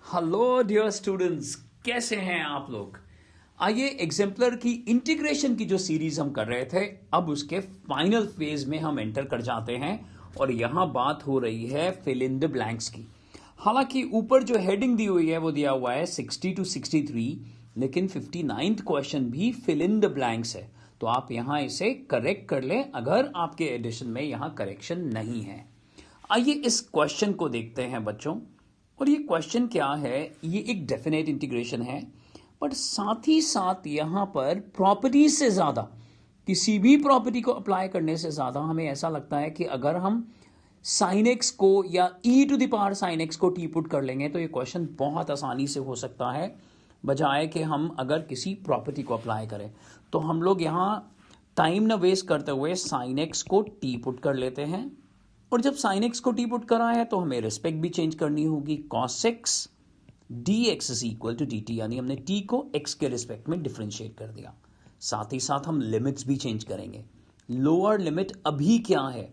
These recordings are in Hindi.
हेलो डियर स्टूडेंट्स, कैसे हैं आप लोग। आइए एग्जाम्पलर की इंटीग्रेशन की जो सीरीज हम कर रहे थे, अब उसके फाइनल फेज में हम एंटर कर जाते हैं और यहां बात हो रही है फिल इन द ब्लैंक्स की। हालांकि ऊपर जो हेडिंग दी हुई है वो दिया हुआ है 60 to 63, लेकिन 59th क्वेश्चन भी फिल इन द ब्लैंक्स है, तो आप यहां इसे करेक्ट कर लें अगर आपके एडिशन में यहां करेक्शन नहीं है। आइए इस क्वेश्चन को देखते हैं बच्चों। और ये क्वेश्चन क्या है, ये एक डेफिनेट इंटीग्रेशन है, बट साथ ही साथ यहां पर प्रॉपर्टीज से ज्यादा, किसी भी प्रॉपर्टी को अप्लाई करने से ज्यादा हमें ऐसा लगता है कि अगर हम साइन एक्स को या e to the power sine x को टी पुट कर लेंगे तो ये क्वेश्चन बहुत आसानी से हो सकता है, बजाय कि हम अगर किसी प्रॉपर्टी को अप्लाई करें। तो हम लोग यहां टाइम न वेस्ट करते हुए साइन एक्स को टी पुट कर लेते हैं, और जब साइन एक्स को टी पुट करा है तो हमें रिस्पेक्ट भी चेंज करनी होगी। Cos x d x is equal to d t, यानी हमने टी को एक्स के रिस्पेक्ट में डिफ्रेंशिएट कर दिया। साथ ही साथ हम लिमिट्स भी चेंज करेंगे। लोअर लिमिट अभी क्या है,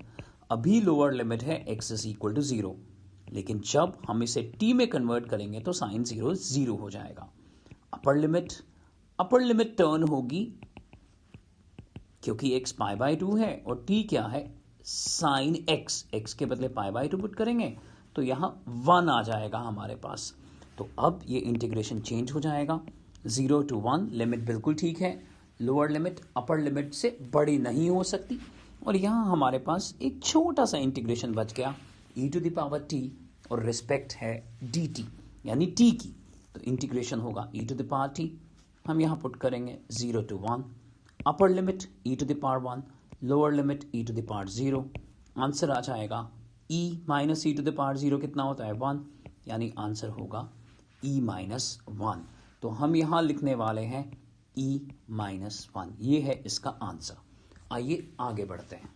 अभी लोअर लिमिट है x is equal to zero, लेकिन जब हम इसे टी में कन्वर्ट करेंगे तो साइन जीरो जीरो हो जाएगा। अपर लिमिट टर्न होगी क्योंकि एक्स पाई बाय टू है और टी क्या है साइन एक्स, एक्स के बदले पाई बाय टू पुट करेंगे तो यहां वन आ जाएगा हमारे पास। तो अब ये इंटीग्रेशन चेंज हो जाएगा, 0 to 1 लिमिट बिल्कुल ठीक है, लोअर लिमिट अपर लिमिट से बड़ी नहीं हो सकती, और यहां हमारे पास एक छोटा सा इंटीग्रेशन बच गया e to the power t और रिस्पेक्ट है डी टी यानी टी की, तो इंटीग्रेशन होगा e to the power t. हम यहां पुट करेंगे 0 to 1, upper limit e to the power 1, lower limit e to the power 0, answer आ जाएगा e minus e to the power 0 कितना होता है 1, यानी आंसर होगा e माइनस 1। तो हम यहां लिखने वाले हैं e माइनस 1, ये है इसका आंसर। आइए आगे बढ़ते हैं।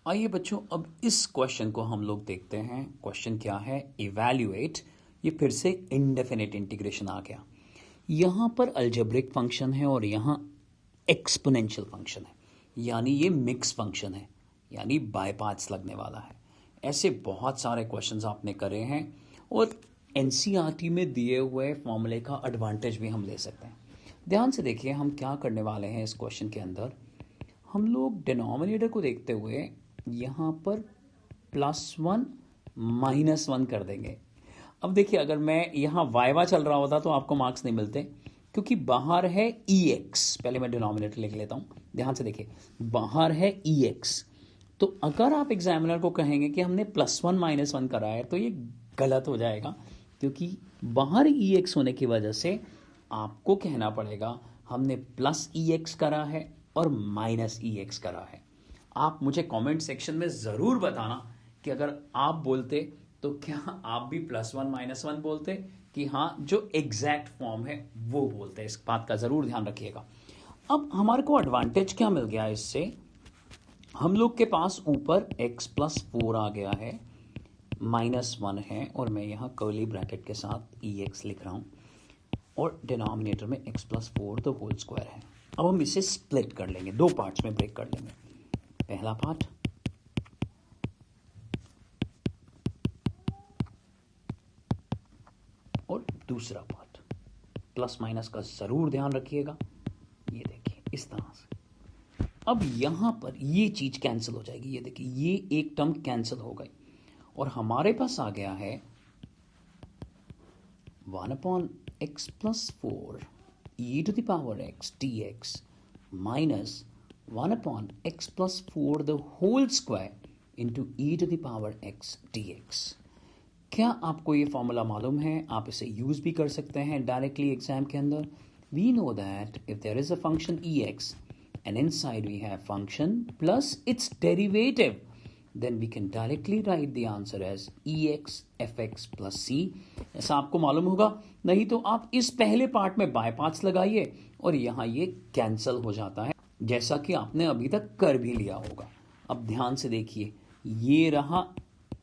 आइए बच्चों, अब इस क्वेश्चन को हम लोग देखते हैं। क्वेश्चन क्या है, इवैल्यूएट, ये फिर से इनडेफिनेट इंटीग्रेशन आ गया। यहां पर अलजेब्रिक फंक्शन है और यहां एक्सपोनेंशियल फंक्शन है, यानी ये मिक्स फंक्शन है, यानी बाय पार्ट्स लगने वाला है। ऐसे बहुत सारे क्वेश्चंस आपने करे हैं और एनसीईआरटी में दिए हुए फॉर्मूले का एडवांटेज भी हम ले सकते हैं। ध्यान से देखिए हम क्या करने वाले हैं इस क्वेश्चन के अंदर। हम लोग डिनोमिनेटर को देखते हुए यहाँ पर +1 -1 कर देंगे। अब देखिए अगर मैं यहाँ वाइवा चल रहा होता तो आपको मार्क्स नहीं मिलते, क्योंकि बाहर है EX। पहले मैं डिनोमिनेटर लिख लेता हूँ, ध्यान से देखिए बाहर है EX। तो अगर आप एग्जामिनर को कहेंगे कि हमने +1 -1 करा है तो ये गलत हो जाएगा, क्योंकि बाहर EX होने की वजह से आपको कहना पड़ेगा हमने +EX करा है और -EX करा है। आप मुझे कमेंट सेक्शन में ज़रूर बताना कि अगर आप बोलते तो क्या आप भी +1 -1 बोलते, कि हाँ जो एग्जैक्ट फॉर्म है वो बोलते हैं। इस बात का ज़रूर ध्यान रखिएगा। अब हमारे को एडवांटेज क्या मिल गया इससे, हम लोग के पास ऊपर x+4 आ गया है, -1 है, और मैं यहाँ कर्ली ब्रैकेट के साथ EX लिख रहा हूँ, और डिनोमिनेटर में x+4 द होल स्क्वायर है। अब हम इसे स्प्लिट कर लेंगे, दो पार्ट्स में ब्रेक कर लेंगे। पहला पार्ट और दूसरा पार्ट। प्लस माइनस का जरूर ध्यान रखिएगा। ये देखिए इस तरह से। अब यहां पर ये चीज कैंसिल हो जाएगी, ये देखिए ये एक टर्म कैंसिल हो गई और हमारे पास आ गया है 1/x+4 e to the power x dx minus 1/x+4 the whole square into e to the power x dx। क्या आपको ये फॉर्मूला मालूम है? आप इसे यूज भी कर सकते हैं डायरेक्टली एग्जाम के अंदर। We know that if there is a function ex and inside we have function plus its derivative, then we can directly write the answer as ex fx plus c। ऐसा आपको मालूम होगा, नहीं तो आप इस पहले पार्ट में बाय पार्ट्स लगाइए और यहां ये कैंसल हो जाता है, जैसा कि आपने अभी तक कर भी लिया होगा। अब ध्यान से देखिए, ये रहा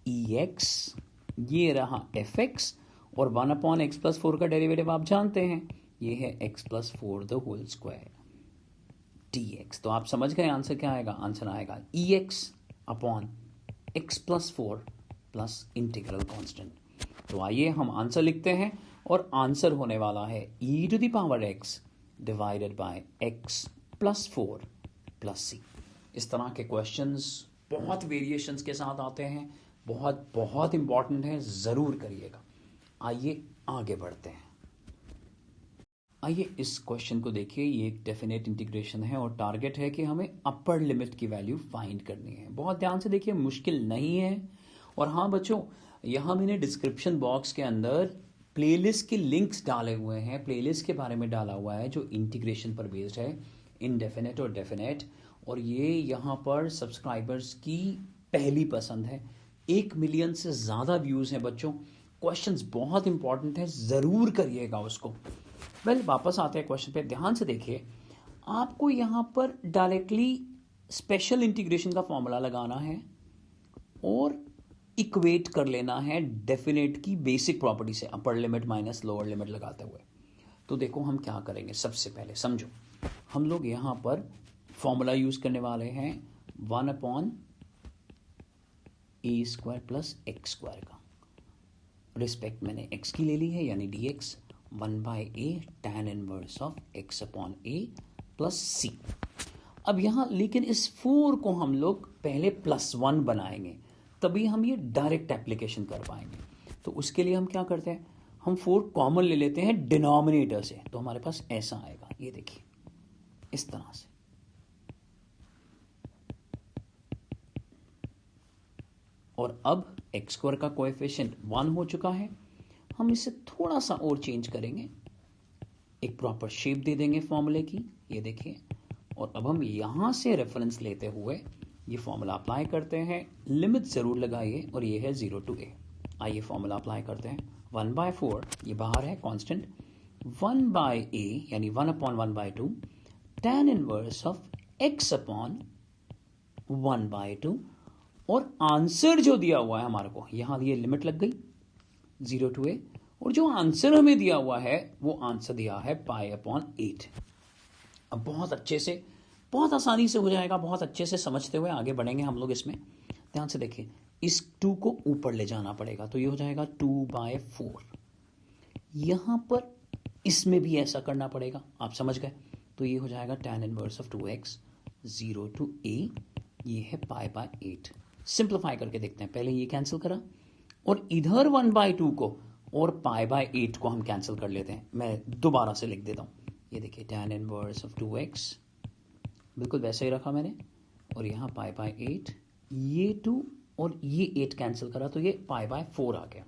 ex, ये रहा fx, और 1/x+4 का डेरिवेटिव आप जानते हैं, ये है x+4 the whole square dx। तो आप समझ गए आंसर क्या आएगा? आंसर आएगा ex/x+4 प्लस इंटीग्रल कांस्टेंट। तो आइए हम आंसर लिखते हैं और आंसर होने वाला है e⁻x divided by x + 4 + c। इस तरह के क्वेश्चंस बहुत वेरिएशंस के साथ आते हैं, बहुत बहुत इंपॉर्टेंट है, ज़रूर करिएगा। आइए आगे बढ़ते हैं। आइए इस क्वेश्चन को देखिए। ये एक डेफिनेट इंटीग्रेशन है और टारगेट है कि हमें अपर लिमिट की वैल्यू फाइंड करनी है। बहुत ध्यान से देखिए, मुश्किल नहीं है। और हाँ बच्चों, यहाँ मैंने डिस्क्रिप्शन बॉक्स के अंदर प्लेलिस्ट के लिंक्स डाले हुए हैं, प्लेलिस्ट के बारे में डाला हुआ है जो इंटीग्रेशन पर बेस्ड है, इनडेफिनेट और डेफिनेट। और ये यहाँ पर सब्सक्राइबर्स की पहली पसंद है। 1 मिलियन से ज़्यादा व्यूज़ हैं बच्चों। क्वेश्चंस बहुत इंपॉर्टेंट है, ज़रूर करिएगा उसको। वापस आते हैं क्वेश्चन पे। ध्यान से देखिए, आपको यहाँ पर डायरेक्टली स्पेशल इंटीग्रेशन का फॉर्मूला लगाना है और इक्वेट कर लेना है डेफिनेट की बेसिक प्रॉपर्टी से, upper limit minus lower limit लगाते हुए। तो देखो हम क्या करेंगे। सबसे पहले समझो, हम लोग यहाँ पर फॉर्मूला यूज करने वाले हैं 1/a² + x² का। रिस्पेक्ट मैंने x की ले ली है, यानी dx 1/a tan inverse of x/a + c। अब यहाँ लेकिन इस 4 को हम लोग पहले +1 बनाएंगे, तभी हम ये डायरेक्ट एप्लीकेशन कर पाएंगे। तो उसके लिए हम क्या करते हैं, हम 4 कॉमन ले लेते हैं डिनोमिनेटर से। तो हमारे पास ऐसा आएगा, ये देखिए इस तरह से। और अब x² का कोएफिशिएंट 1 हो चुका है। हम इसे थोड़ा सा और चेंज करेंगे, एक प्रॉपर शेप दे देंगे फॉर्मूले की, ये देखिए। और अब हम यहां से रेफरेंस लेते हुए ये फॉर्मूला अप्लाई करते हैं। लिमिट जरूर लगाइए, और ये है 0 to a। आइए फॉर्मूला अप्लाई करते हैं। 1/4 ये बाहर है कांस्टेंट, 1/a यानी 1/1/2 tan इनवर्स ऑफ x/1/2। और आंसर जो दिया हुआ है हमारे को, यहां ये लिमिट लग गई 0 to a, और जो आंसर हमें दिया हुआ है वो आंसर दिया है π/8। अब बहुत अच्छे से, बहुत आसानी से हो जाएगा। बहुत अच्छे से समझते हुए आगे बढ़ेंगे हम लोग इसमें। ध्यान से देखिए, इस 2 को ऊपर ले जाना पड़ेगा, तो ये हो जाएगा 2/4। यहां पर इसमें भी ऐसा करना पड़ेगा, आप समझ गए। तो ये हो जाएगा tan inverse of 2x 0 to a, ये है π/8। सिंप्लीफाई करके देखते हैं। पहले ये कैंसिल करा, और इधर 1/2 को और π/8 को हम कैंसिल कर लेते हैं। मैं दोबारा से लिख देता हूं, ये देखिए tan इनवर्स ऑफ 2x बिल्कुल वैसे ही रखा मैंने, और यहाँ π/8, ये 2 और ये 8 कैंसिल करा, तो ये π/4 आ गया।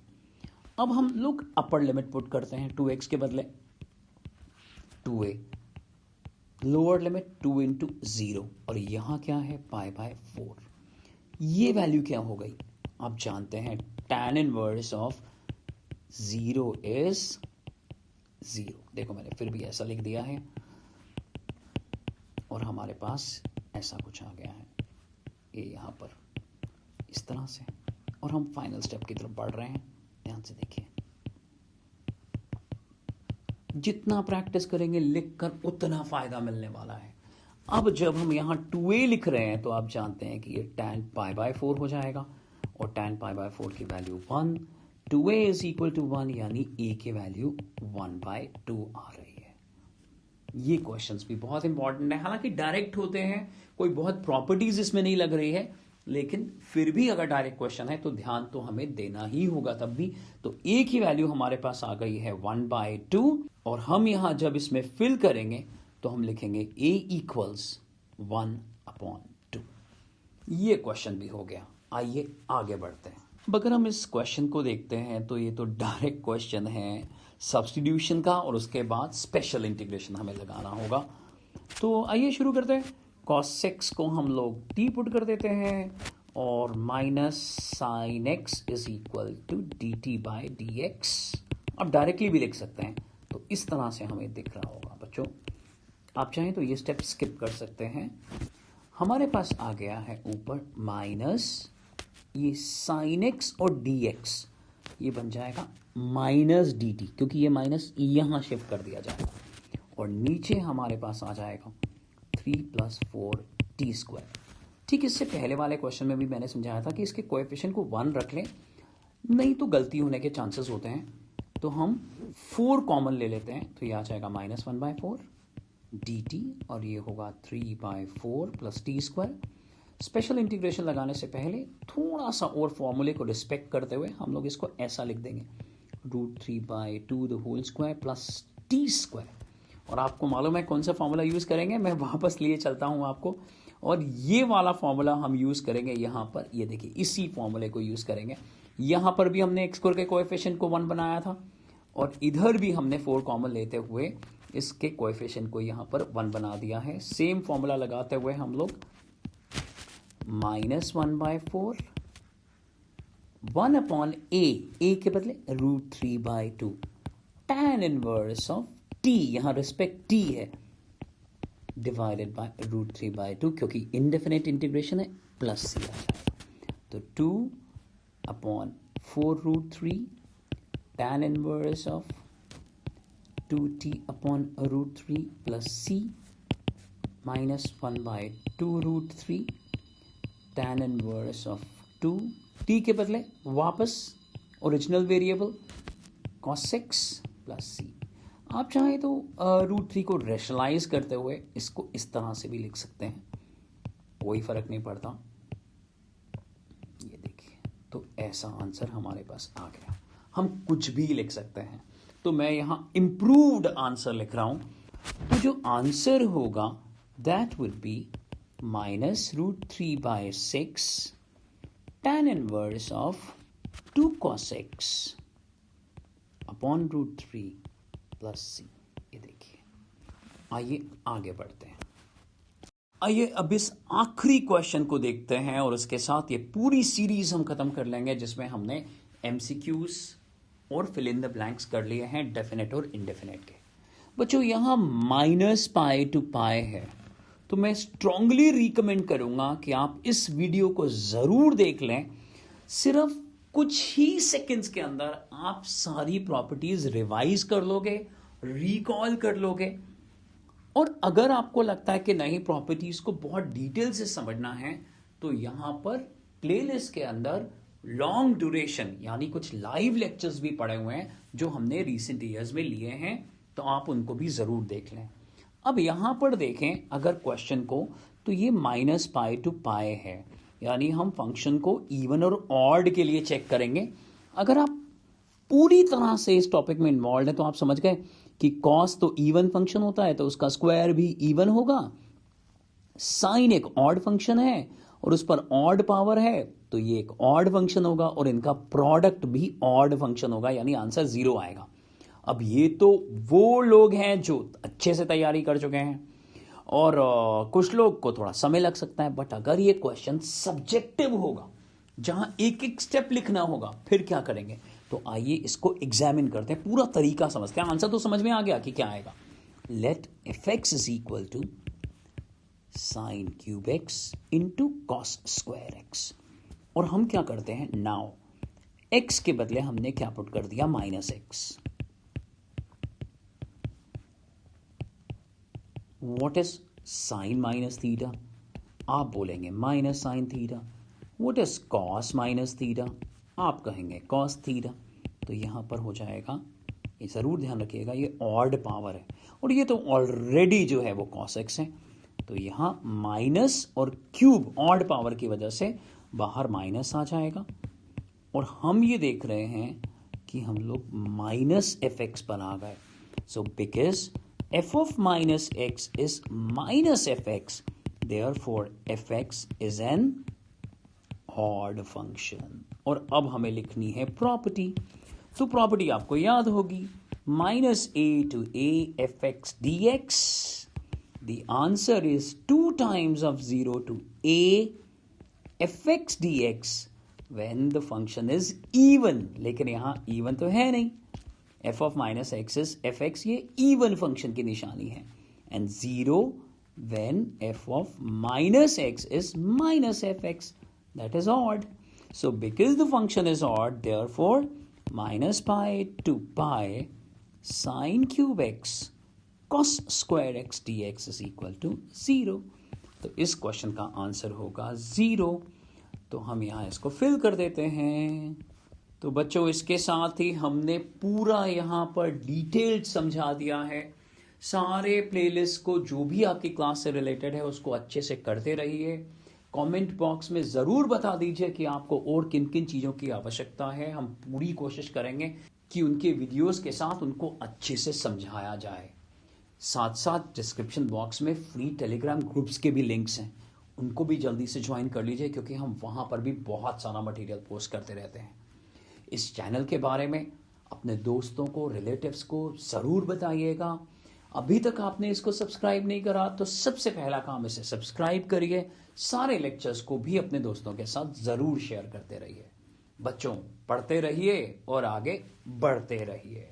अब हम लोग अपर लिमिट पुट करते हैं, 2x के बदले 2a, लोअर लिमिट 2 × 0, और यहाँ क्या है π/4। ये वैल्यू क्या हो गई, आप जानते हैं tan इनवर्स ऑफ 0 इज 0। देखो मैंने फिर भी ऐसा लिख दिया है, और हमारे पास ऐसा कुछ आ गया है, ये यहाँ पर इस तरह से। और हम फाइनल स्टेप की तरफ बढ़ रहे हैं। ध्यान से देखिए, जितना प्रैक्टिस करेंगे लिखकर उतना फायदा मिलने वाला है। अब जब हम यहाँ 2a लिख रहे हैं, तो आप जानते हैं कि ये tan π/4 हो जाएगा, और tan π/4 की value 1, 2a is equal to 1, यानी a की वैल्यू 1/2 आ रही है। ये क्वेश्चंस भी बहुत इंपॉर्टेंट है, हालांकि डायरेक्ट होते हैं, कोई बहुत प्रॉपर्टीज इसमें नहीं लग रही है, लेकिन फिर भी अगर डायरेक्ट क्वेश्चन है तो ध्यान तो हमें देना ही होगा तब भी। तो a की वैल्यू हमारे पास आ गई है 1/2, और हम यहां जब इसमें फिल करेंगे तो हम लिखेंगे a इक्वल्स 1/2। ये क्वेश्चन भी हो गया। आइए आगे बढ़ते हैं। अब अगर हम इस क्वेश्चन को देखते हैं तो ये तो डायरेक्ट क्वेश्चन है सब्स्टिट्यूशन का, और उसके बाद स्पेशल इंटीग्रेशन हमें लगाना होगा। तो आइए शुरू करते हैं। cos x को हम लोग t पुट कर देते हैं, और -sin x is equal to dt/dx। अब डायरेक्टली भी लिख सकते हैं, तो इस तरह से हमें दिख रहा होगा। बच्चों आप चाहें तो ये स्टेप स्किप कर सकते हैं। हमारे पास आ गया है ऊपर माइनस ये sin x और dx, ये बन जाएगा -dt, क्योंकि ये माइनस यहां शिफ्ट कर दिया जाएगा, और नीचे हमारे पास आ जाएगा 3 + 4t²। ठीक इससे पहले वाले क्वेश्चन में भी मैंने समझाया था कि इसके कोएफिशिएंट को 1 रख लें, नहीं तो गलती होने के चांसेस होते हैं। तो हम 4 कॉमन ले लेते हैं, तो ये आ जाएगा -1/4 dt, और ये होगा 3/4 plus t square. Special integration लगाने से पहले थोड़ा सा और फॉर्मूले को रिस्पेक्ट करते हुए हम लोग इसको ऐसा लिख देंगे, √3/2 the whole square plus t square. और आपको मालूम है कौन सा फॉर्मूला यूज़ करेंगे, मैं वापस लिए चलता हूँ आपको, और ये वाला फॉर्मूला हम यूज़ करेंगे यहाँ पर। ये देखिए, इसी फॉर्मूले को यूज़ करेंगे। यहाँ पर भी हमने x² के कोएफिशिएंट को 1 बनाया था, और इधर भी हमने 4 कॉमन लेते हुए इसके कोएफिशिएंट को यहाँ पर 1 बना दिया है। सेम फॉर्मूला लगाते हुए हम लोग -1/4 1/a के बदले √3/2 tan इनवर्स ऑफ t, यहाँ रिस्पेक्ट t है, डिवाइडेड बाय √3/2, क्योंकि इंडेफिनेट इंटीग्रेशन है, प्लस c आ जाएगा। तो 2/4√3 tan inverse of 2t/√3 plus c -1/2√3 tan inverse of 2 t के बदले वापस original variable cos x plus c। आप चाहें तो √3 को रेशनलाइज करते हुए इसको इस तरह से भी लिख सकते हैं, कोई फर्क नहीं पड़ता। ये देखिए, तो ऐसा आंसर हमारे पास आ गया। हम कुछ भी लिख सकते हैं, तो मैं यहां इंप्रूव्ड आंसर लिख रहा हूं। तो जो आंसर होगा that will be -√3/6 tan inverse of 2 cos x upon √3 plus c। ये देखिए, आइए आगे बढ़ते हैं। आइए अब इस आखिरी क्वेश्चन को देखते हैं, और उसके साथ ये पूरी सीरीज हम खत्म कर लेंगे, जिसमें हमने MCQs और फिल इन द ब्लैंक्स कर लिए हैं, डेफिनेट और इनडेफिनेट के। बच्चों, यहां -π to π है, तो मैं स्ट्रांगली रिकमेंड करूंगा कि आप इस वीडियो को जरूर देख लें। सिर्फ कुछ ही सेकंड्स के अंदर आप सारी प्रॉपर्टीज रिवाइज कर लोगे, रिकॉल कर लोगे। और अगर आपको लगता है कि नहीं, प्रॉपर्टीज को बहुत डिटेल से समझना है, तो यहां पर प्लेलिस्ट के अंदर लॉन्ग ड्यूरेशन यानी कुछ लाइव लेक्चर्स भी पड़े हुए हैं जो हमने रिसेंट ईयर्स में लिए हैं, तो आप उनको भी जरूर देख लें। अब यहां पर देखें अगर क्वेश्चन को, तो ये -π to π है, यानी हम फंक्शन को इवन और ऑड के लिए चेक करेंगे। अगर आप पूरी तरह से इस टॉपिक में इन्वॉल्व है तो आप समझ गए कि कॉस तो इवन फंक्शन होता है, तो उसका स्क्वायर भी इवन होगा। साइन एक ऑड फंक्शन है और उस पर ऑड पावर है, तो ये एक ऑड फंक्शन होगा, और इनका प्रोडक्ट भी ऑड फंक्शन होगा, यानी आंसर 0 आएगा। अब ये तो वो लोग हैं जो अच्छे से तैयारी कर चुके हैं, और कुछ लोग को थोड़ा समय लग सकता है। बट अगर ये क्वेश्चन सब्जेक्टिव होगा, जहां एक एक स्टेप लिखना होगा, फिर क्या करेंगे? तो आइए इसको एग्जामिन करते हैं, पूरा तरीका समझते हैं। आंसर तो समझ में आ गया कि क्या आएगा। Let f(x) is equal to sin cube x into cos square x। और हम क्या करते हैं, नाउ x के बदले हमने क्या पुट कर दिया, -x। What is sin minus theta? आप बोलेंगे minus sine theta. What is cos minus theta? आप कहेंगे cos थीटा। तो यहां पर हो जाएगा, ये जरूर ध्यान रखिएगा, ये ऑड पावर है, और ये तो ऑलरेडी जो है वो cos x है। तो यहां माइनस और क्यूब ऑड पावर की वजह से बाहर माइनस आ जाएगा, और हम ये देख रहे हैं कि हम लोग -fx पर आ गए। So because f of minus x is minus fx, therefore fx is an odd function। और अब हमें लिखनी है प्रॉपर्टी। तो प्रॉपर्टी आपको याद होगी, -a to a fx dx। The answer is 2 times of 0 to a fx dx when the function is even। लेकिन यहां even तो है नहीं, f of minus x is fx, ये even फंक्शन की निशानी है, and 0 when f of minus x is minus fx, that is odd। So because the function is odd, therefore -π to π sin cube x cos square x dx is equal to 0। तो इस क्वेश्चन का आंसर होगा 0। तो हम यहां इसको फिल कर देते हैं। तो बच्चों इसके साथ ही हमने पूरा यहाँ पर डिटेल्ड समझा दिया है। सारे प्लेलिस्ट को जो भी आपकी क्लास से रिलेटेड है उसको अच्छे से करते रहिए। कमेंट बॉक्स में ज़रूर बता दीजिए कि आपको और किन किन चीज़ों की आवश्यकता है। हम पूरी कोशिश करेंगे कि उनके वीडियोस के साथ उनको अच्छे से समझाया जाए। साथ साथ डिस्क्रिप्शन बॉक्स में फ्री टेलीग्राम ग्रुप्स के भी लिंक्स हैं, उनको भी जल्दी से ज्वाइन कर लीजिए क्योंकि हम वहाँ पर भी बहुत सारा मटेरियल पोस्ट करते रहते हैं। इस चैनल के बारे में अपने दोस्तों को, रिलेटिव्स को ज़रूर बताइएगा। अभी तक आपने इसको सब्सक्राइब नहीं करा तो सबसे पहला काम इसे सब्सक्राइब करिए। सारे लेक्चर्स को भी अपने दोस्तों के साथ ज़रूर शेयर करते रहिए। बच्चों पढ़ते रहिए और आगे बढ़ते रहिए।